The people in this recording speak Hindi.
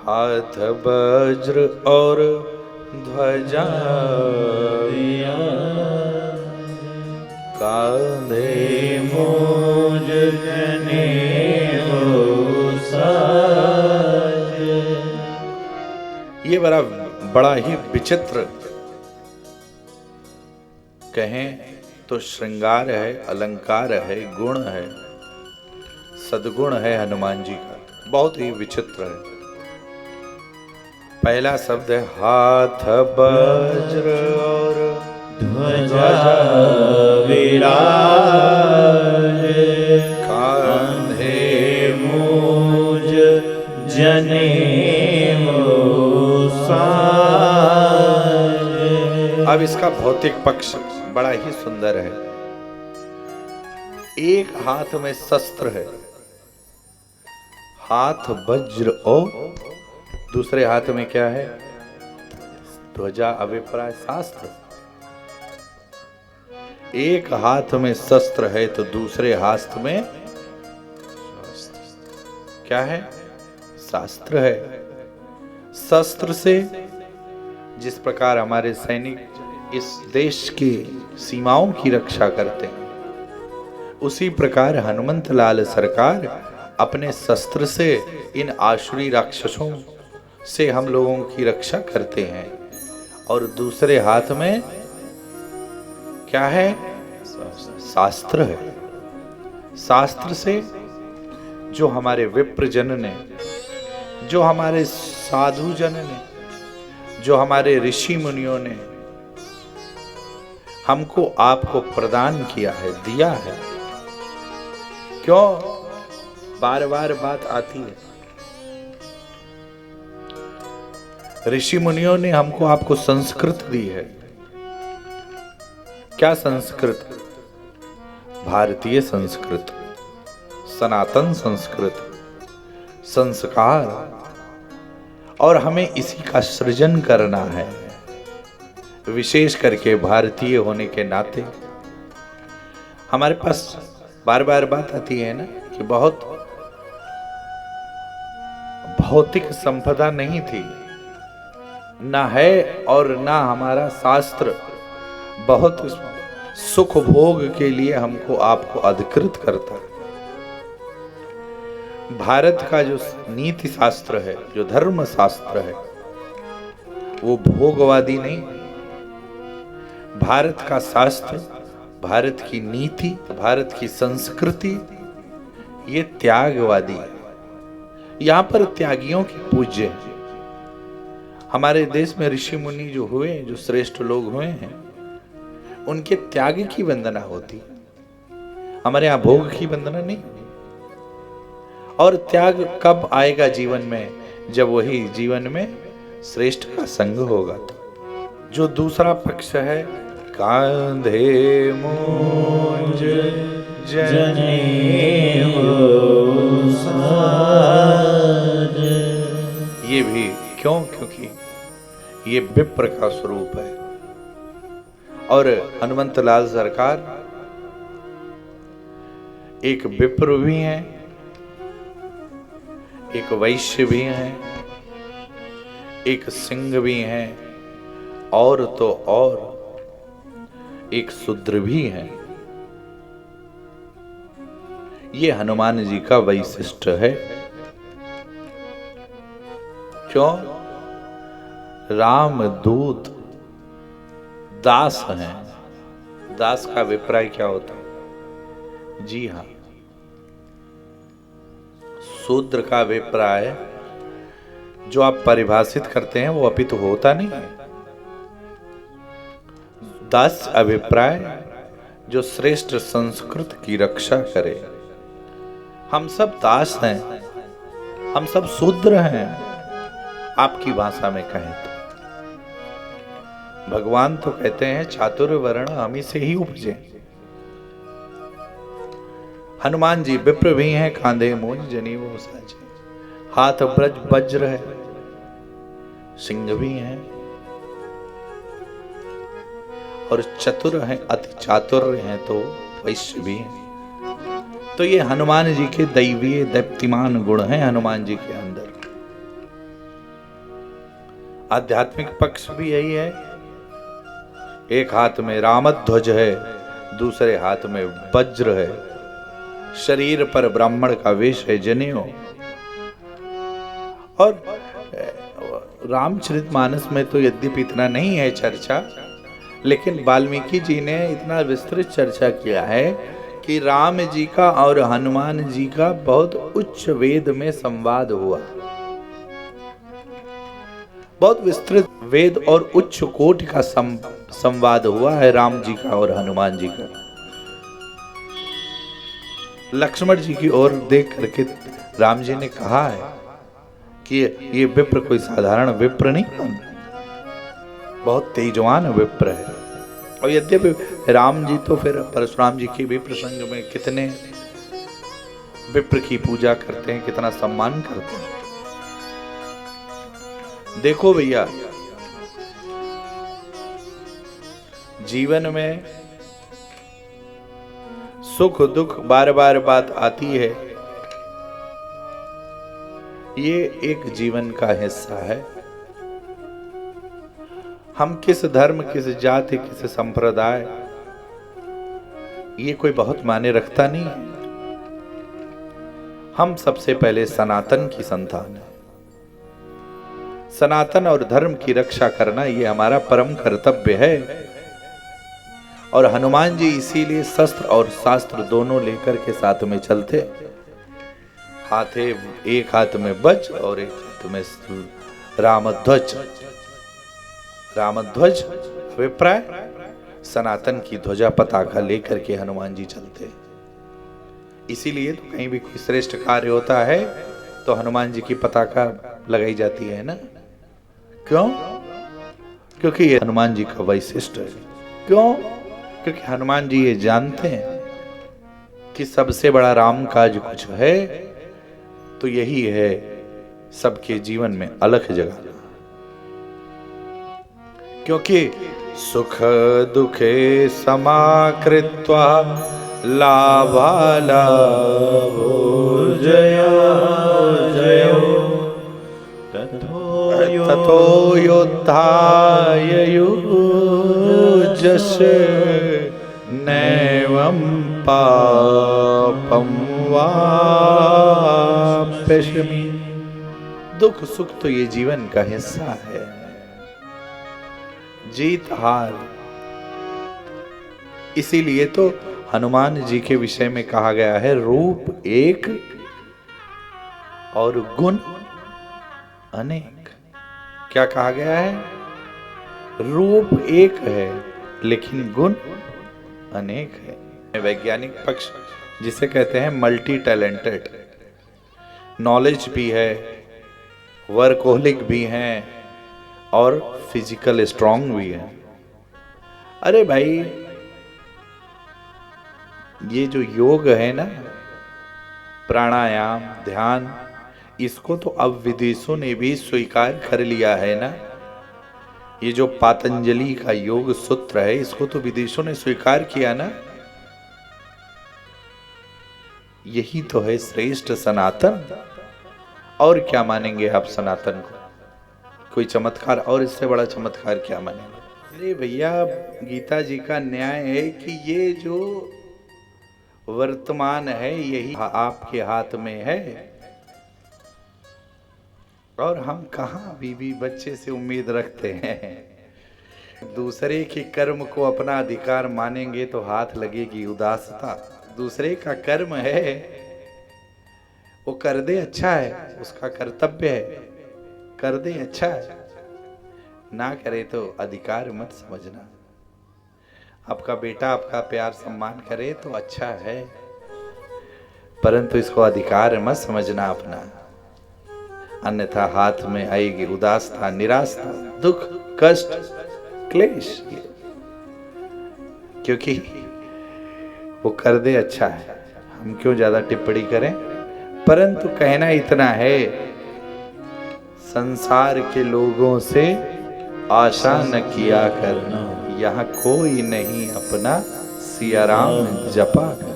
हाथ वज्र और ध्वजा कांधे मोज जनेऊ साज। ये बड़ा ही विचित्र कहें तो श्रृंगार है, अलंकार है, गुण है, सद्गुण है हनुमान जी का, बहुत ही विचित्र है। पहला शब्द है हाथ वज्र और ध्वजा विराज, कांधे मोज जनेऊ साज। अब इसका भौतिक पक्ष बड़ा ही सुंदर है। एक हाथ में शस्त्र है, हाथ वज्र और दूसरे हाथ में क्या है? ध्वजा, अभिप्राय शास्त्र। एक हाथ में शस्त्र है तो दूसरे हाथ में क्या है? शास्त्र है। शस्त्र से जिस प्रकार हमारे सैनिक इस देश की सीमाओं की रक्षा करते हैं, उसी प्रकार हनुमंत लाल सरकार अपने शस्त्र से इन आसुरी राक्षसों से हम लोगों की रक्षा करते हैं। और दूसरे हाथ में क्या है? शास्त्र है। शास्त्र से जो हमारे विप्र जन ने, जो हमारे साधु जन ने, जो हमारे ऋषि मुनियों ने हमको आपको प्रदान किया है, दिया है। क्यों बार बार बात आती है? ऋषि मुनियों ने हमको आपको संस्कृत दी है। क्या संस्कृत? भारतीय संस्कृत, सनातन संस्कृत, संस्कार। और हमें इसी का सृजन करना है। विशेष करके भारतीय होने के नाते हमारे पास बार बार बात आती है ना कि बहुत भौतिक संपदा नहीं थी, ना है, और ना हमारा शास्त्र बहुत सुख भोग के लिए हमको आपको अधिकृत करता है। भारत का जो नीति शास्त्र है, जो धर्म शास्त्र है, वो भोगवादी नहीं। भारत का शास्त्र, भारत की नीति, भारत की संस्कृति, ये त्यागवादी है। यहां पर त्यागियों की पूज्य है। हमारे देश में ऋषि मुनि जो हुए, जो श्रेष्ठ लोग हुए हैं, उनके त्याग की वंदना होती। हमारे यहां भोग की वंदना नहीं। और त्याग कब आएगा जीवन में? जब वही जीवन में श्रेष्ठ का संग होगा। तो जो दूसरा पक्ष है, कांधे मोज जनेऊ साज। ये भी क्यों? क्योंकि ये विप्र का स्वरूप है। और हनुमंत लाल सरकार एक विप्र भी हैं, एक वैश्य भी हैं, एक सिंह भी हैं, और तो और एक शूद्र भी हैं। ये हनुमान जी का वैशिष्ट है। क्यों? रामदूत दास हैं। दास का अभिप्राय क्या होता है? जी हां, शूद्र का अभिप्राय जो आप परिभाषित करते हैं वो अपितु होता नहीं है। दास अभिप्राय जो श्रेष्ठ संस्कृत की रक्षा करे। हम सब दास हैं, हम सब शूद्र हैं, आपकी भाषा में कहें तो। भगवान तो कहते हैं चातुर्य वर्ण हम ही से ही उपजे। हनुमान जी विप्र भी हैं, कांधे मोज जनेऊ साजे, हाथ ब्रज वज्र है, सिंह भी हैं, और चतुर हैं, अति चातुर्य हैं, तो वैश्य भी हैं। तो ये हनुमान जी के दैवीय दैप्तिमान गुण हैं हनुमान जी के अंदर। आध्यात्मिक पक्ष भी यही है। एक हाथ में रामध्वज है, दूसरे हाथ में वज्र है, शरीर पर ब्राह्मण का वेश है जनेऊ। और रामचरितमानस में तो यद्यपि इतना नहीं है चर्चा, लेकिन वाल्मीकि जी ने इतना विस्तृत चर्चा किया है कि राम जी का और हनुमान जी का बहुत उच्च वेद में संवाद हुआ। बहुत विस्तृत वेद और उच्च कोटि का संवाद हुआ है राम जी का और हनुमान जी का। लक्ष्मण जी की ओर देख करके राम जी ने कहा है कि ये विप्र कोई साधारण विप्र नहीं, बहुत तेजवान विप्र है। और यद्यपि राम जी तो फिर परशुराम जी के भी प्रसंग में कितने विप्र की पूजा करते हैं, कितना सम्मान करते हैं। देखो भैया, जीवन में सुख दुख बार बार बात आती है, ये एक जीवन का हिस्सा है। हम किस धर्म, किस जाति, किस संप्रदाय, ये कोई बहुत मायने रखता नहीं है। हम सबसे पहले सनातन की संतान है। सनातन और धर्म की रक्षा करना ये हमारा परम कर्तव्य है। और हनुमान जी इसीलिए शस्त्र और शास्त्र दोनों लेकर के साथ में चलते। एक हाथ में वज्र और एक हाथ में रामध्वज। रामध्वज विप्राय, सनातन की ध्वजा पताका लेकर के हनुमान जी चलते। इसीलिए तो कहीं भी कोई श्रेष्ठ कार्य होता है तो हनुमान जी की पताका लगाई जाती है ना। क्यों? क्योंकि ये हनुमान जी का वैशिष्ट है। क्यों? क्योंकि हनुमान जी ये जानते हैं कि सबसे बड़ा राम काज कुछ है तो यही है सबके जीवन में अलख जगाना। क्योंकि सुख दुखे समाकृत्वा लाभालाभो जयो ततो योद्धाय युजस नैवं पापं वाप्स्यामि। दुख सुख तो ये जीवन का हिस्सा है, जीत हार। इसीलिए तो हनुमान जी के विषय में कहा गया है रूप एक और गुण अनेक। क्या कहा गया है? रूप एक है लेकिन गुण अनेक है। वैज्ञानिक पक्ष जिसे कहते हैं मल्टी टैलेंटेड, नॉलेज भी है, वर्कहोलिक भी हैं और फिजिकल स्ट्रांग भी है। अरे भाई, ये जो योग है ना, प्राणायाम, ध्यान, इसको तो अब विदेशों ने भी स्वीकार कर लिया है ना। ये जो पातंजलि का योग सूत्र है, इसको तो विदेशों ने स्वीकार किया ना। यही तो है श्रेष्ठ सनातन। और क्या मानेंगे आप सनातन को? कोई चमत्कार और इससे बड़ा चमत्कार क्या मानेंगे? अरे भैया, गीता जी का न्याय है कि ये जो वर्तमान है यही आपके हाथ में है। और हम कहाँ बीवी बच्चे से उम्मीद रखते हैं। दूसरे के कर्म को अपना अधिकार मानेंगे तो हाथ लगेगी उदासता। दूसरे का कर्म है, वो कर दे अच्छा है, उसका कर्तव्य है, कर दे अच्छा है, ना करे तो अधिकार मत समझना। आपका बेटा आपका प्यार सम्मान करे तो अच्छा है, परंतु इसको अधिकार मत समझना अपना, अन्यथा हाथ में आएगी उदासता, निराशा, दुख, कष्ट, क्लेश। क्योंकि वो कर दे अच्छा है, हम क्यों ज्यादा टिप्पणी करें। परंतु कहना इतना है, संसार के लोगों से आशा न किया करना, यहाँ कोई नहीं अपना, सिया राम जपा कर।